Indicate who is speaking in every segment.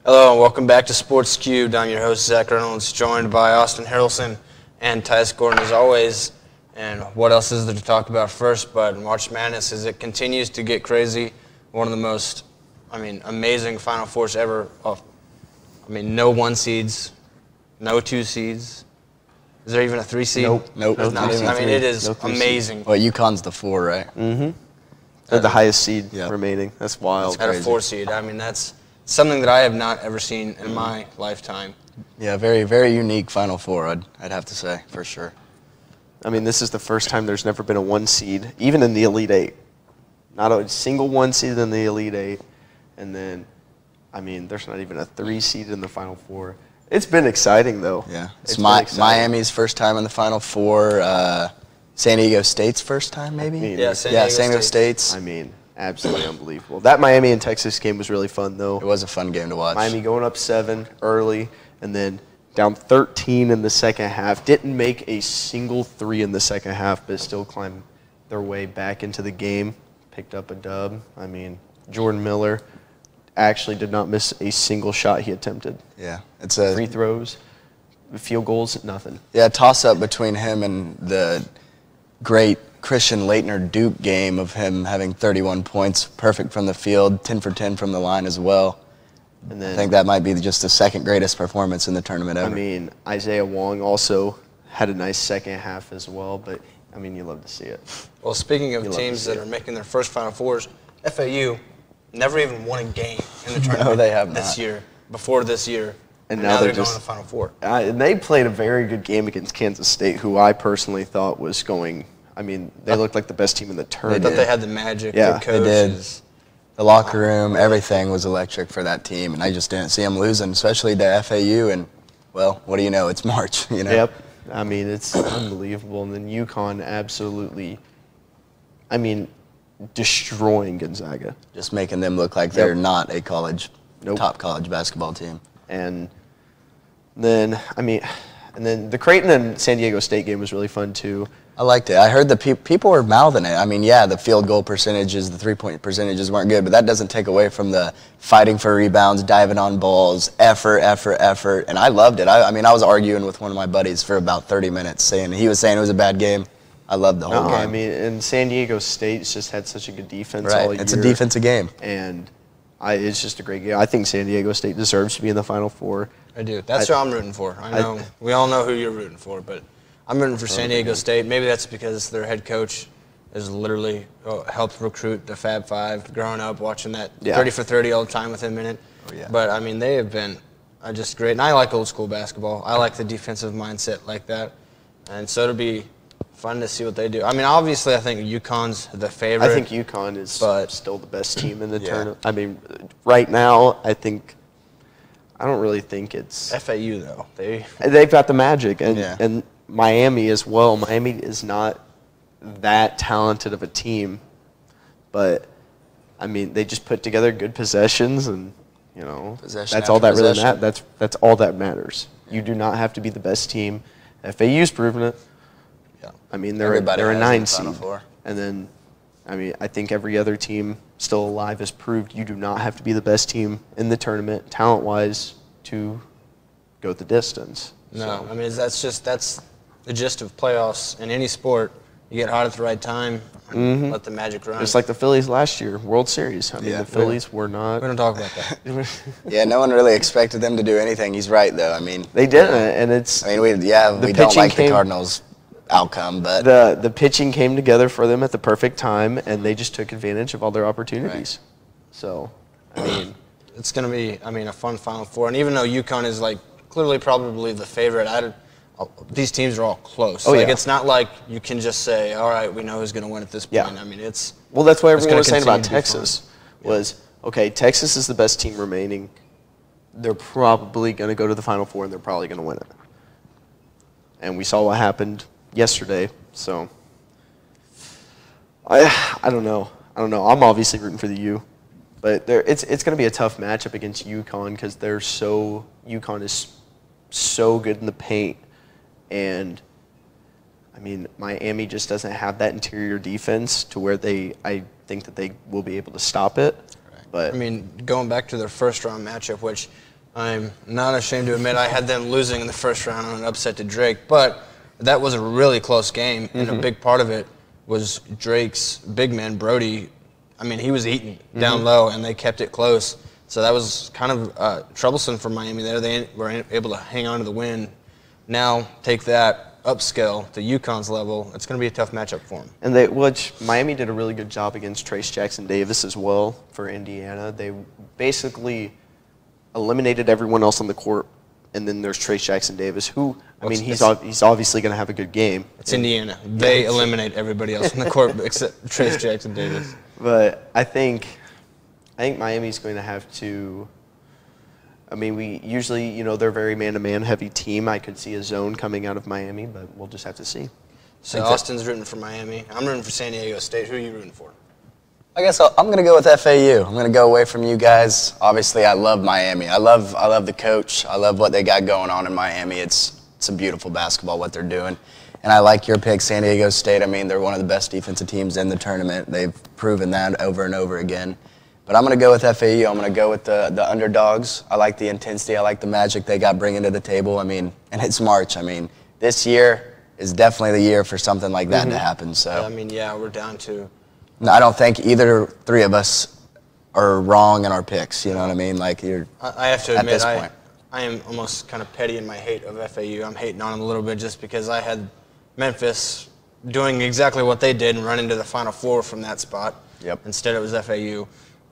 Speaker 1: Hello and welcome back to Sports Cubed. I'm your host, Zach Reynolds, joined by Austin Harrelson and Tyus Gordon as always. And what else is there to talk about first but March Madness as it continues to get crazy. One of the most, amazing Final Fours ever. No 1 seeds, no 2 seeds. Is there even a 3 seed?
Speaker 2: Nope.
Speaker 1: It is amazing.
Speaker 2: Well, UConn's the 4, right?
Speaker 3: Mm-hmm. They're the highest seed remaining. That's wild.
Speaker 1: At a 4 seed. That's something that I have not ever seen in my lifetime.
Speaker 2: Yeah, very, very unique Final Four, I'd have to say, for sure.
Speaker 3: This is the first time there's never been a 1 seed, even in the Elite Eight. Not a single 1 seed in the Elite Eight. And then, there's not even a 3 seed in the Final Four. It's been exciting, though.
Speaker 2: Yeah. It's Miami's first time in the Final Four. San Diego State's first time, maybe?
Speaker 1: San
Speaker 2: Diego State's.
Speaker 3: Absolutely unbelievable. That Miami and Texas game was really fun, though.
Speaker 2: It was a fun game to watch.
Speaker 3: Miami going up 7 early, and then down 13 in the second half. Didn't make a single 3 in the second half, but still climbed their way back into the game. Picked up a dub. Jordan Miller actually did not miss a single shot he attempted.
Speaker 2: Yeah. It's
Speaker 3: free throws, field goals, nothing.
Speaker 2: Yeah, toss-up between him and the great Christian Laettner Duke game of him having 31 points, perfect from the field, 10 for 10 from the line as well. And then I think that might be just the second greatest performance in the tournament ever.
Speaker 3: Isaiah Wong also had a nice second half as well, but, you love to see it.
Speaker 1: Well, speaking of teams that are making their first Final Fours, FAU never even won a game in the tournament
Speaker 2: no, they have not.
Speaker 1: Before this year.
Speaker 3: And now they're
Speaker 1: going to the Final Four.
Speaker 3: And they played a very good game against Kansas State, who I personally thought was going – they looked like the best team in the tournament.
Speaker 1: They thought they had the magic,
Speaker 3: yeah,
Speaker 1: the coaches.
Speaker 2: They did. The locker room, everything was electric for that team, and I just didn't see them losing, especially to FAU. And, well, what do you know? It's March,
Speaker 3: Yep. It's unbelievable. And then UConn absolutely, destroying Gonzaga.
Speaker 2: Just making them look like they're not a top college basketball team.
Speaker 3: And then, the Creighton and San Diego State game was really fun, too.
Speaker 2: I liked it. I heard the people were mouthing it. The field goal percentages, the three-point percentages weren't good, but that doesn't take away from the fighting for rebounds, diving on balls, effort, and I loved it. I was arguing with one of my buddies for about 30 minutes, he was saying it was a bad game. I loved the whole game.
Speaker 3: And San Diego State's just had such a good defense
Speaker 2: all
Speaker 3: year.
Speaker 2: It's a defensive game.
Speaker 3: And it's just a great game. I think San Diego State deserves to be in the Final Four.
Speaker 1: I do. That's who I'm rooting for. I know. We all know who you're rooting for, but I'm rooting for San Diego State. Maybe that's because their head coach has literally helped recruit the Fab Five growing up, watching that 30 for 30 all the time with him in it.
Speaker 2: Oh, yeah.
Speaker 1: But, they have been just great. And I like old school basketball. I like the defensive mindset like that. And so it'll be fun to see what they do. Obviously, I think UConn's the favorite.
Speaker 3: I think UConn is still the best team in the tournament. Right now, I don't really think it's
Speaker 1: FAU, though.
Speaker 3: They've got the magic. And Miami as well. Miami is not that talented of a team, but they just put together good possessions, and that's all that really matters. That's all that matters. You do not have to be the best team. FAU's proven it.
Speaker 2: Yeah.
Speaker 3: They're a 9 seed, and then I think every other team still alive has proved you do not have to be the best team in the tournament, talent-wise, to go the distance.
Speaker 1: No, that's the gist of playoffs in any sport. You get hot at the right time, and let the magic run.
Speaker 3: Just like the Phillies last year, World Series. The Phillies were not.
Speaker 1: We don't talk about that.
Speaker 2: Yeah, no one really expected them to do anything. He's right, though.
Speaker 3: They didn't, and it's.
Speaker 2: we don't like the Cardinals' outcome, but
Speaker 3: the pitching came together for them at the perfect time, and they just took advantage of all their opportunities.
Speaker 2: Right.
Speaker 3: So,
Speaker 1: it's going to be, a fun Final Four. And even though UConn is clearly probably the favorite, these teams are all close. It's not like you can just say, all right, we know who's going to win at this point.
Speaker 3: Yeah. Well, that's what everyone was saying about Texas Texas is the best team remaining. They're probably going to go to the Final Four, and they're probably going to win it. And we saw what happened yesterday, so I don't know. I'm obviously rooting for the U, but it's going to be a tough matchup against UConn because UConn is so good in the paint. And, Miami just doesn't have that interior defense to where I think that they will be able to stop it.
Speaker 2: Right.
Speaker 3: But
Speaker 1: going back to their first-round matchup, which I'm not ashamed to admit I had them losing in the first round on an upset to Drake, but that was a really close game, and a big part of it was Drake's big man, Brody. I mean, he was eating down low, and they kept it close. So that was kind of troublesome for Miami there. They were able to hang on to the win. Now take that upscale to UConn's level. It's going to be a tough matchup for them.
Speaker 3: And which Miami did a really good job against Trace Jackson Davis as well for Indiana. They basically eliminated everyone else on the court, and then there's Trace Jackson Davis, who, I mean, he's obviously going to have a good game.
Speaker 1: It's Indiana. They eliminate everybody else on the court except Trace Jackson Davis.
Speaker 3: But I think Miami's going to have to. I mean, we usually, they're a very man-to-man heavy team. I could see a zone coming out of Miami, but we'll just have to see.
Speaker 1: So Austin's rooting for Miami. I'm rooting for San Diego State. Who are you rooting for?
Speaker 2: I guess I'm going to go with FAU. I'm going to go away from you guys. Obviously, I love Miami. I love the coach. I love what they got going on in Miami. It's a beautiful basketball, what they're doing. And I like your pick, San Diego State. I mean, they're one of the best defensive teams in the tournament. They've proven that over and over again. But I'm going to go with FAU. I'm going to go with the underdogs. I like the intensity. I like the magic they got bringing to the table. I mean, and it's March. I mean, this year is definitely the year for something like that to happen. So
Speaker 1: I mean, yeah, we're down to.
Speaker 2: No, I don't think either three of us are wrong in our picks. You know what I mean? Like
Speaker 1: I have to admit,
Speaker 2: at this point.
Speaker 1: I am almost kind of petty in my hate of FAU. I'm hating on them a little bit just because I had Memphis doing exactly what they did and running to the Final Four from that spot.
Speaker 2: Yep.
Speaker 1: Instead, it was FAU.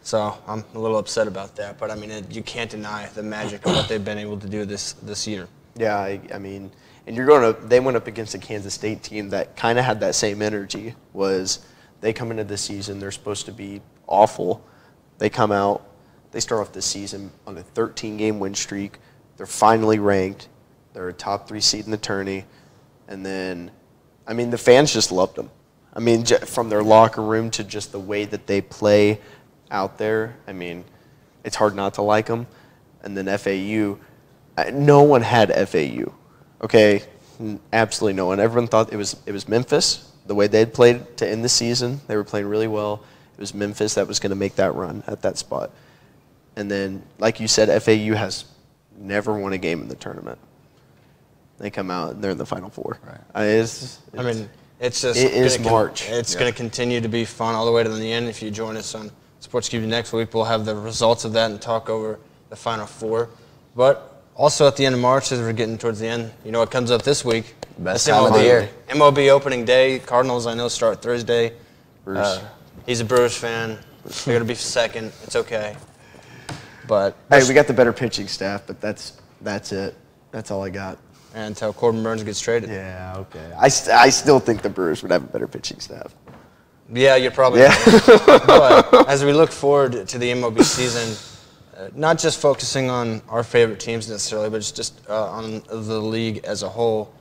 Speaker 1: So I'm a little upset about that. But, I mean, you can't deny the magic of what they've been able to do this year.
Speaker 3: Yeah, I mean, and they went up against a Kansas State team that kind of had that same energy. They come into this season, they're supposed to be awful. They come out, they start off this season on a 13-game win streak. They're finally ranked. They're a top 3 seed in the tourney. And then, I mean, the fans just loved them. I mean, from their locker room to just the way that they play out there, I mean, it's hard not to like them. And then FAU, no one had FAU, okay? Absolutely no one. Everyone thought it was Memphis. The way they had played to end the season, they were playing really well. It was Memphis that was going to make that run at that spot. And then, like you said, FAU has never won a game in the tournament. They come out and they're in the Final Four.
Speaker 2: Right.
Speaker 1: It's
Speaker 3: March.
Speaker 1: It's going to continue to be fun all the way to the end. If you join us on Sports Cube next week, we'll have the results of that and talk over the Final Four. But also at the end of March, as we're getting towards the end, you know what comes up this week?
Speaker 2: Best time of the year.
Speaker 1: MLB opening day. Cardinals, I know, start Thursday.
Speaker 3: Bruce.
Speaker 1: He's a Brewers fan. They're going to be second. It's okay. But
Speaker 3: hey, we got the better pitching staff, but that's it. That's all I got.
Speaker 1: Until Corbin Burns gets traded.
Speaker 3: Yeah, okay. I still think the Brewers would have a better pitching staff.
Speaker 1: Yeah, you're probably right. But as we look forward to the MLB season, not just focusing on our favorite teams necessarily, but just on the league as a whole,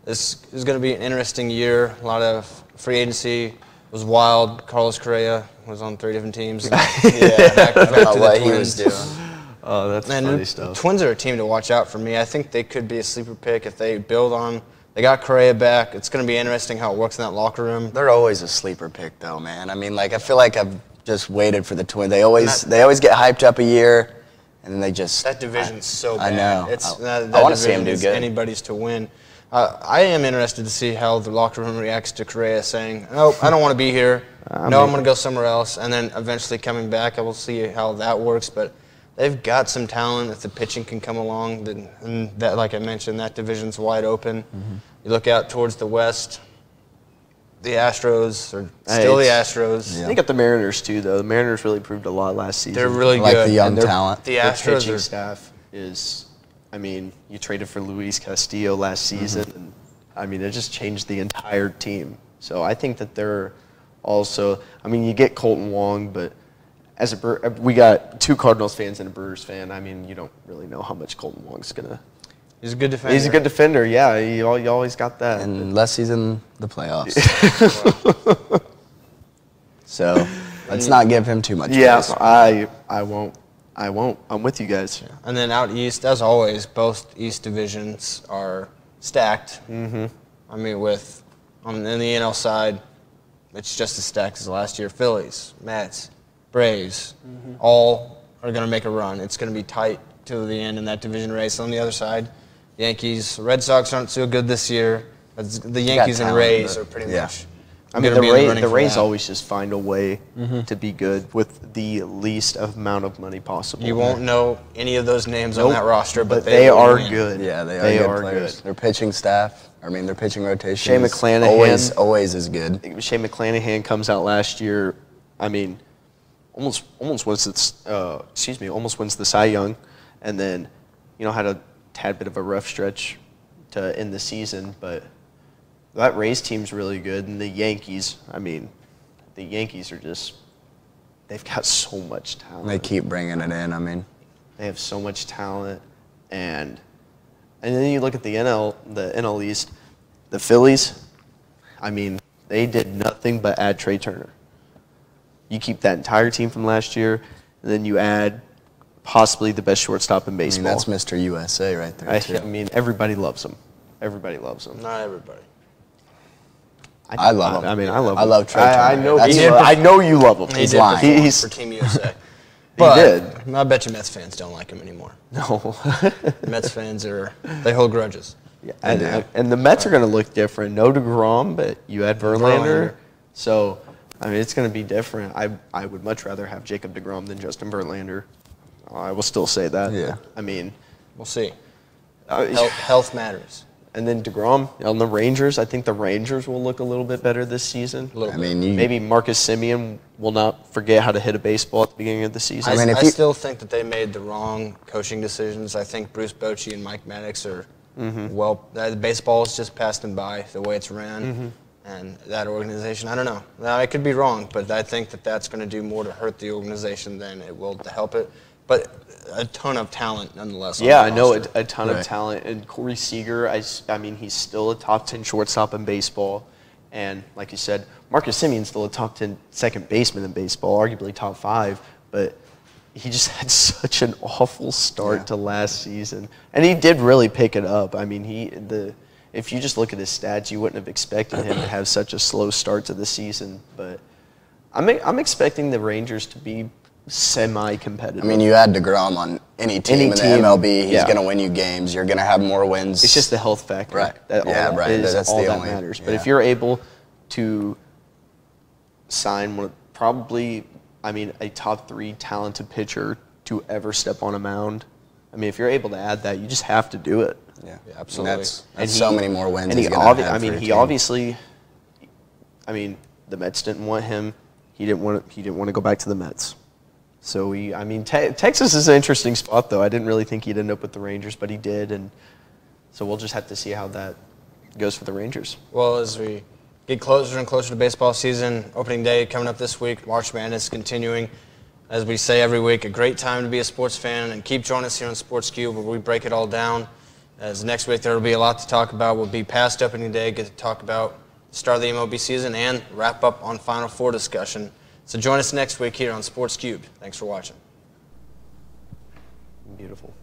Speaker 1: this is going to be an interesting year. A lot of free agency was wild. Carlos Correa was on 3 different teams. Back
Speaker 2: I don't know
Speaker 1: to
Speaker 2: what
Speaker 1: the
Speaker 2: he was
Speaker 1: Twins.
Speaker 2: doing.
Speaker 3: Oh, that's funny stuff.
Speaker 1: Twins are a team to watch out for me. I think they could be a sleeper pick if they build on. They got Correa back. It's going to be interesting how it works in that locker room.
Speaker 2: They're always a sleeper pick, though, man. I mean, like I feel like I've just waited for the Twins. They always get hyped up a year, and then they just.
Speaker 1: That division's so bad.
Speaker 2: I know.
Speaker 1: That
Speaker 2: I want to see him do good.
Speaker 1: Anybody's to win. I am interested to see how the locker room reacts to Correa saying, "No, I don't want to be here. I'm going to go somewhere else," and then eventually coming back. I will see how that works, but. They've got some talent. If the pitching can come along, then that, like I mentioned, that division's wide open. Mm-hmm. You look out towards the west, the Astros are still the Astros.
Speaker 3: Yeah. I think at the Mariners too, though. The Mariners really proved a lot last season.
Speaker 1: They're really
Speaker 2: good.
Speaker 1: Like
Speaker 2: the young talent.
Speaker 1: The Astros
Speaker 3: pitching staff is. I mean, you traded for Luis Castillo last season, and I mean, it just changed the entire team. So I think that they're also. I mean, you get Colton Wong, but. We got 2 Cardinals fans and a Brewers fan. I mean, you don't really know how much Colton Wong's going to.
Speaker 1: He's a good defender.
Speaker 3: He's a good defender, yeah. You always got that.
Speaker 2: Unless he's in the playoffs. So let's not give him too much praise.
Speaker 3: Yeah, I won't. I'm with you guys.
Speaker 1: Yeah. And then out east, as always, both East divisions are stacked. Mm-hmm. I mean, in the NL side, it's just as stacked as last year. Phillies, Mets, Braves, all are going to make a run. It's going to be tight to the end in that division race. On the other side, Yankees, Red Sox aren't so good this year. But the Yankees and Rays are pretty much.
Speaker 3: I mean, the Rays always just find a way to be good with the least amount of money possible.
Speaker 1: You won't know any of those names on that roster, but
Speaker 3: they are good.
Speaker 2: Yeah, they are good players. Their pitching staff, their pitching rotation
Speaker 3: Shane McClanahan
Speaker 2: always is good.
Speaker 3: Shane McClanahan comes out last year. I mean, almost wins the Cy Young, and then had a tad bit of a rough stretch to end the season, but. That Rays team's really good, and the Yankees, the Yankees are they've got so much talent.
Speaker 2: They keep bringing it in,
Speaker 3: They have so much talent, and then you look at the NL East, the Phillies, they did nothing but add Trey Turner. You keep that entire team from last year, and then you add possibly the best shortstop in baseball.
Speaker 2: That's Mr. USA right there, too.
Speaker 3: Everybody loves him. Everybody loves him.
Speaker 1: Not everybody.
Speaker 2: I love him.
Speaker 3: I love him.
Speaker 2: I love Trey Turner.
Speaker 3: I know you love him.
Speaker 1: He's
Speaker 2: lying.
Speaker 1: He's for Team USA.
Speaker 3: But he did.
Speaker 1: I bet you Mets fans don't like him anymore.
Speaker 3: No.
Speaker 1: Mets fans they hold grudges.
Speaker 3: Yeah, and the Mets are going to look different. No DeGrom, but you had Verlander. So, it's going to be different. I would much rather have Jacob DeGrom than Justin Verlander. I will still say that.
Speaker 2: Yeah.
Speaker 1: We'll see. Health matters.
Speaker 3: And then DeGrom on the Rangers. I think the Rangers will look a little bit better this season. Maybe Marcus Semien will not forget how to hit a baseball at the beginning of the season.
Speaker 1: I still think that they made the wrong coaching decisions. I think Bruce Bochy and Mike Maddox are the baseball is just passed them by the way it's ran. And that organization, I don't know. Now, I could be wrong, but I think that that's going to do more to hurt the organization than it will to help it. But a ton of talent nonetheless.
Speaker 3: Yeah, I know a ton of talent. And Corey Seager, he's still a top 10 shortstop in baseball. And like you said, Marcus Semien's still a top 10 second baseman in baseball, arguably top 5. But he just had such an awful start to last season. And he did really pick it up. If you just look at his stats, you wouldn't have expected him to have such a slow start to the season. But I'm expecting the Rangers to be semi-competitive.
Speaker 2: You add DeGrom on any team in the MLB, he's going to win you games. You're going to have more wins.
Speaker 3: It's just the health factor.
Speaker 2: Right.
Speaker 3: That's all that matters. But if you're able to sign probably a top 3 talented pitcher to ever step on a mound, if you're able to add that, you just have to do it.
Speaker 2: Yeah, absolutely. That's so many more wins.
Speaker 3: And
Speaker 2: he's gonna have
Speaker 3: he obviously, the Mets didn't want him. He didn't want to go back to the Mets. So Texas is an interesting spot, though. I didn't really think he'd end up with the Rangers, but he did, and so we'll just have to see how that goes for the Rangers.
Speaker 1: Well, as we get closer and closer to baseball season, opening day coming up this week, March Madness continuing. As we say every week, a great time to be a sports fan, and keep joining us here on Sports Cube where we break it all down. As next week there will be a lot to talk about. We'll be past opening day, get to talk about the start of the MLB season, and wrap up on Final Four discussion. So join us next week here on Sports Cube. Thanks for watching.
Speaker 3: Beautiful.